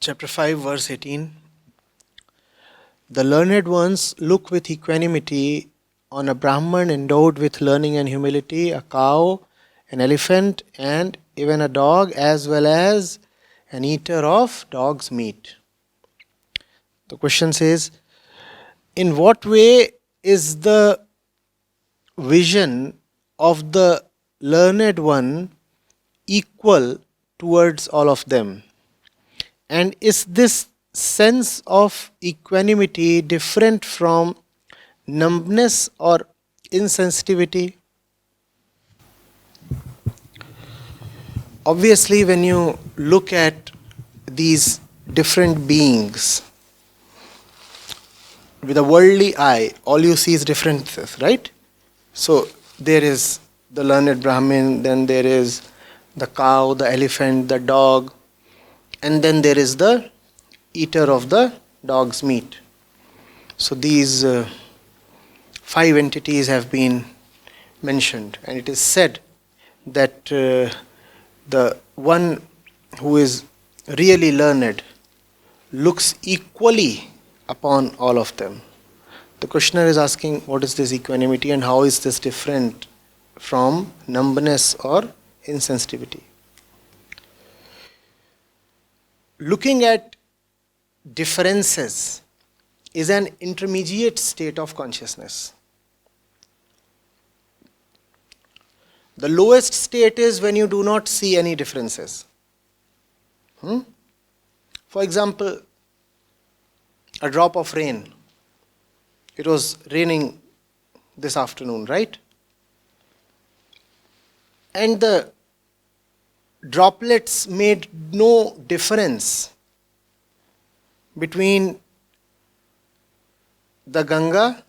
Chapter 5, verse 18. The learned ones look with equanimity on a Brahman endowed with learning and humility, a cow, an elephant, and even a dog, as well as an eater of dog's meat. The question says, in what way is the vision of the learned one equal towards all of them? And is this sense of equanimity different from numbness or insensitivity? Obviously, when you look at these different beings with a worldly eye, all you see is differences, right? So there is the learned Brahmin, then there is the cow, the elephant, the dog, and then there is the eater of the dog's meat. So these 5 entities have been mentioned, and it is said that the one who is really learned looks equally upon all of them. The questioner is asking, what is this equanimity and how is this different from numbness or insensitivity? Looking at differences is an intermediate state of consciousness. The lowest state is when you do not see any differences. For example, a drop of rain. It was raining this afternoon, right? And the droplets made no difference between the Ganga,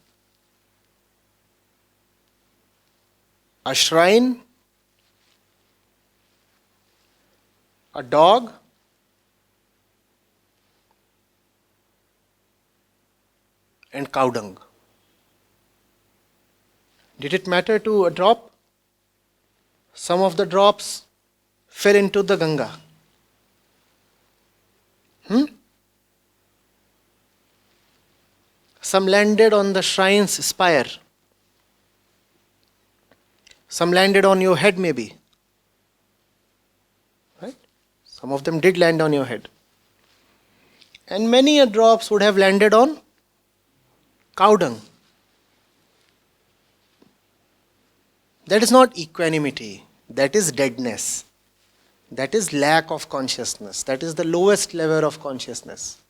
a shrine, a dog, and cow dung. Did it matter to a drop? Some of the drops fell into the Ganga. Some landed on the shrine's spire. Some landed on your head maybe. Right? Some of them did land on your head. And many a drops would have landed on cow dung. That is not equanimity. That is deadness. That is lack of consciousness. That is the lowest level of consciousness.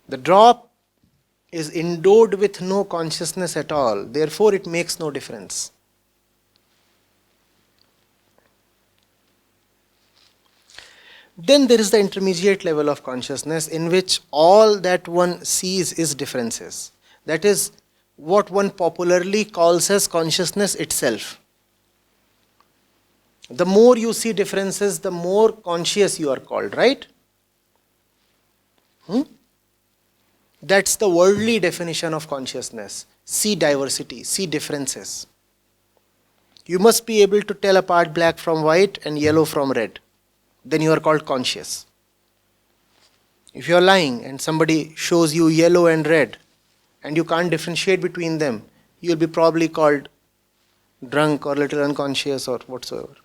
The drop is endowed with no consciousness at all. Therefore, it makes no difference. Then there is the intermediate level of consciousness in which all that one sees is differences. That is what one popularly calls as consciousness itself. The more you see differences, the more conscious you are called, right? That's the worldly definition of consciousness. See diversity, see differences. You must be able to tell apart black from white and yellow from red. Then you are called conscious. If you are lying and somebody shows you yellow and red and you can't differentiate between them, you will be probably called drunk or little unconscious or whatsoever.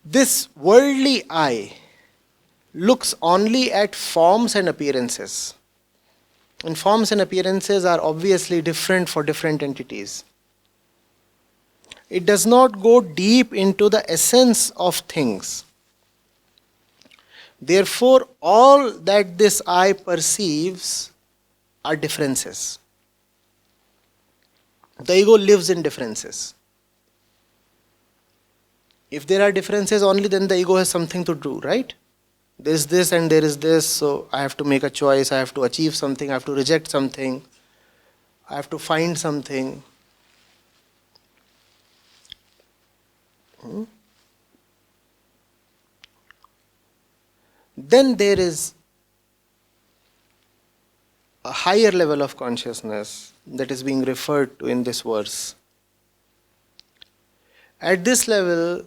This worldly eye looks only at forms and appearances. And forms and appearances are obviously different for different entities. It does not go deep into the essence of things. Therefore, all that this eye perceives are differences. The ego lives in differences. If there are differences only, then the ego has something to do, right? There is this and there is this, so I have to make a choice, I have to achieve something, I have to reject something, I have to find something. Then there is a higher level of consciousness that is being referred to in this verse. At this level,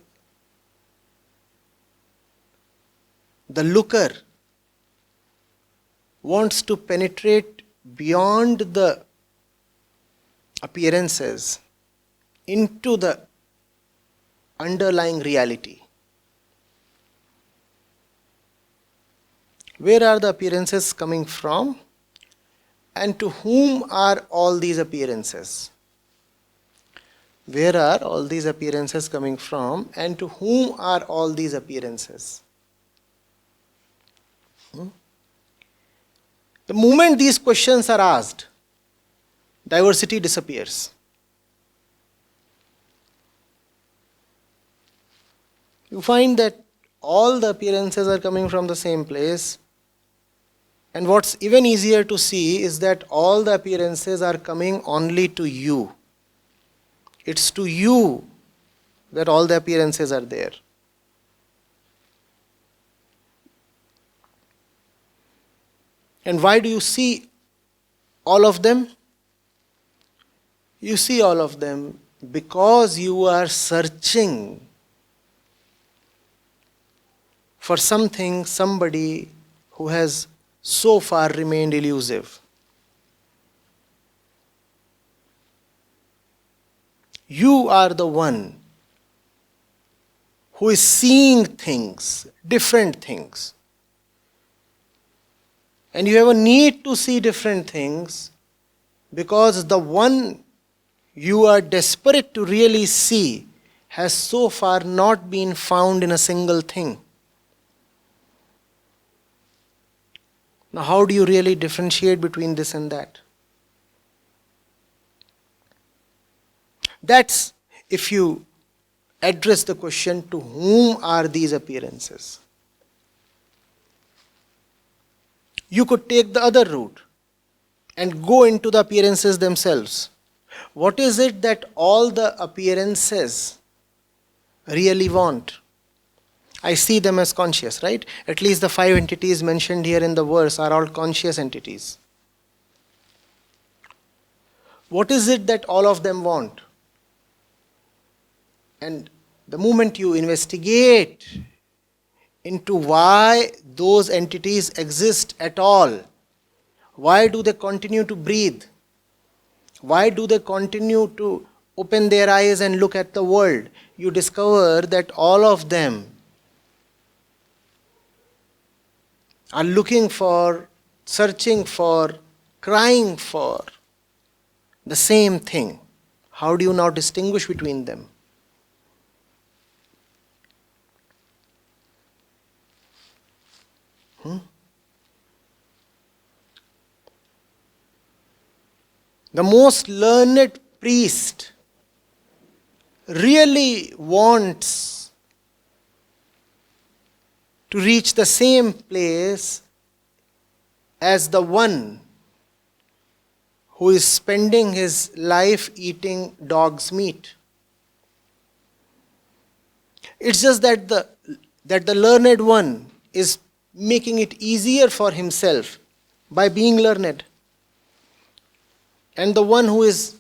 the looker wants to penetrate beyond the appearances into the underlying reality. Where are the appearances coming from? And to whom are all these appearances? Where are all these appearances coming from? And to whom are all these appearances? The moment these questions are asked, diversity disappears. You find that all the appearances are coming from the same place. And what's even easier to see is that all the appearances are coming only to you. It's to you that all the appearances are there. And why do you see all of them? You see all of them because you are searching for something, somebody who has so far remained elusive. You are the one who is seeing things, different things. And you have a need to see different things because the one you are desperate to really see has so far not been found in a single thing. Now, how do you really differentiate between this and that? That's if you address the question, to whom are these appearances? You could take the other route and go into the appearances themselves. What is it that all the appearances really want? I see them as conscious, right? At least the 5 entities mentioned here in the verse are all conscious entities. What is it that all of them want? And the moment you investigate into why those entities exist at all, why do they continue to breathe? Why do they continue to open their eyes and look at the world? You discover that all of them are looking for, searching for, crying for the same thing. How do you now distinguish between them? The most learned priest really wants to reach the same place as the one who is spending his life eating dog's meat. It's just that the learned one is making it easier for himself by being learned. And the one who is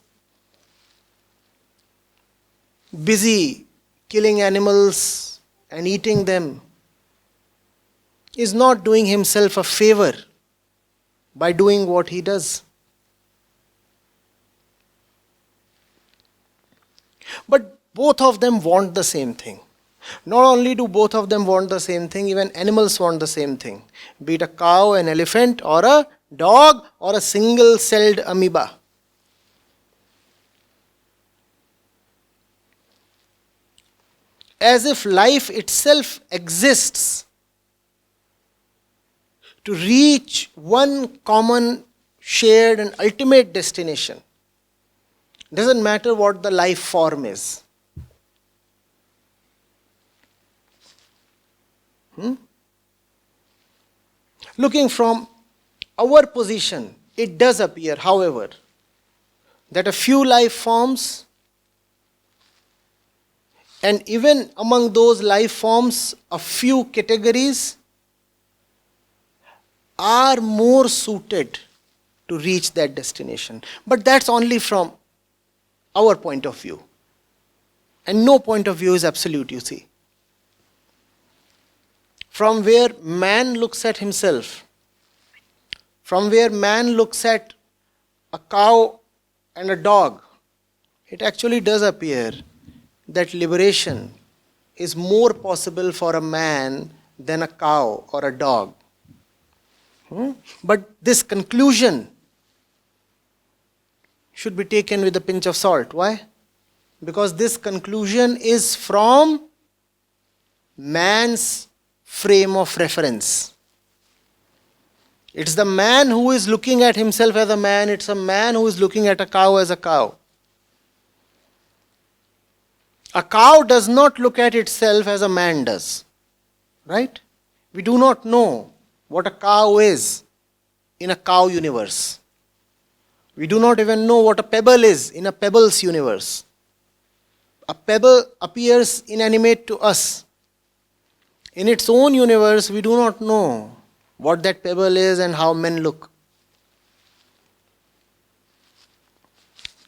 busy killing animals and eating them is not doing himself a favor by doing what he does. But both of them want the same thing. Not only do both of them want the same thing, even animals want the same thing. Be it a cow, an elephant, or a dog, or a single-celled amoeba. As if life itself exists to reach one common, shared and ultimate destination. Doesn't matter what the life form is. Looking from our position, it does appear, however, that a few life forms, and even among those life forms, a few categories are more suited to reach that destination. But that's only from our point of view. And no point of view is absolute, you see. From where man looks at himself, from where man looks at a cow and a dog, it actually does appear that liberation is more possible for a man than a cow or a dog. But this conclusion should be taken with a pinch of salt. Why? Because this conclusion is from man's frame of reference. It's the man who is looking at himself as a man, it's a man who is looking at a cow as a cow. A cow does not look at itself as a man does. Right? We do not know what a cow is in a cow universe. We do not even know what a pebble is in a pebbles universe. A pebble appears inanimate to us. In its own universe, we do not know what that pebble is and how men look.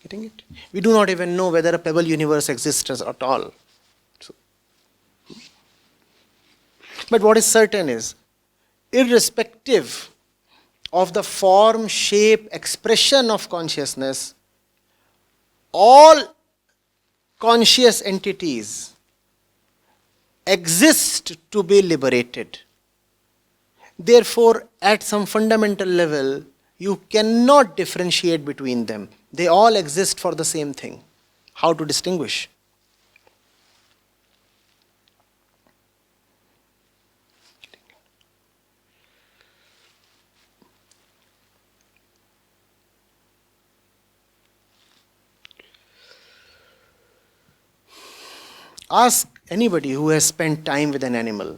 Getting it? We do not even know whether a pebble universe exists at all. But what is certain is, irrespective of the form, shape, expression of consciousness, all conscious entities exist to be liberated. Therefore, at some fundamental level, you cannot differentiate between them. They all exist for the same thing. How to distinguish? Ask anybody who has spent time with an animal.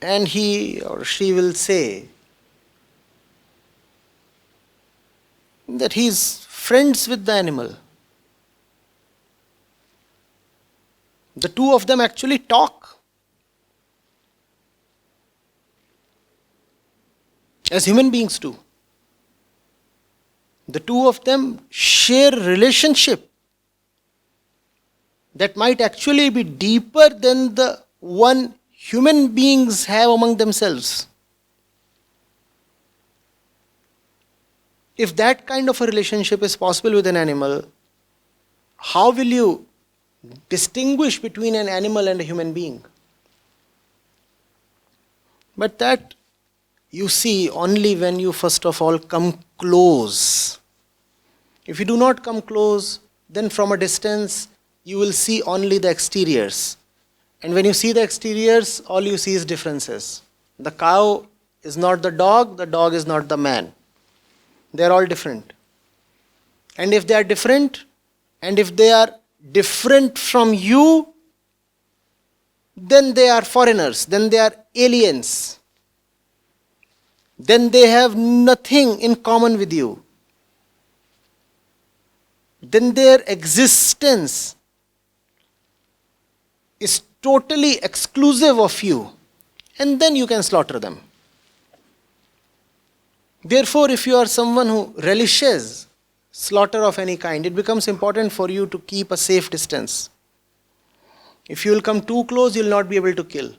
And he or she will say that he is friends with the animal. The two of them actually talk. As human beings do. The two of them share relationship that might actually be deeper than the one human beings have among themselves. If that kind of a relationship is possible with an animal, how will you distinguish between an animal and a human being? But that you see only when you first of all come close. If you do not come close, then from a distance you will see only the exteriors. And when you see the exteriors, all you see is differences. The cow is not the dog is not the man. They are all different. And if they are different, and if they are different from you, then they are foreigners, then they are aliens. Then they have nothing in common with you. Then their existence is totally exclusive of you. And then you can slaughter them. Therefore, if you are someone who relishes slaughter of any kind, it becomes important for you to keep a safe distance. If you will come too close, you will not be able to kill.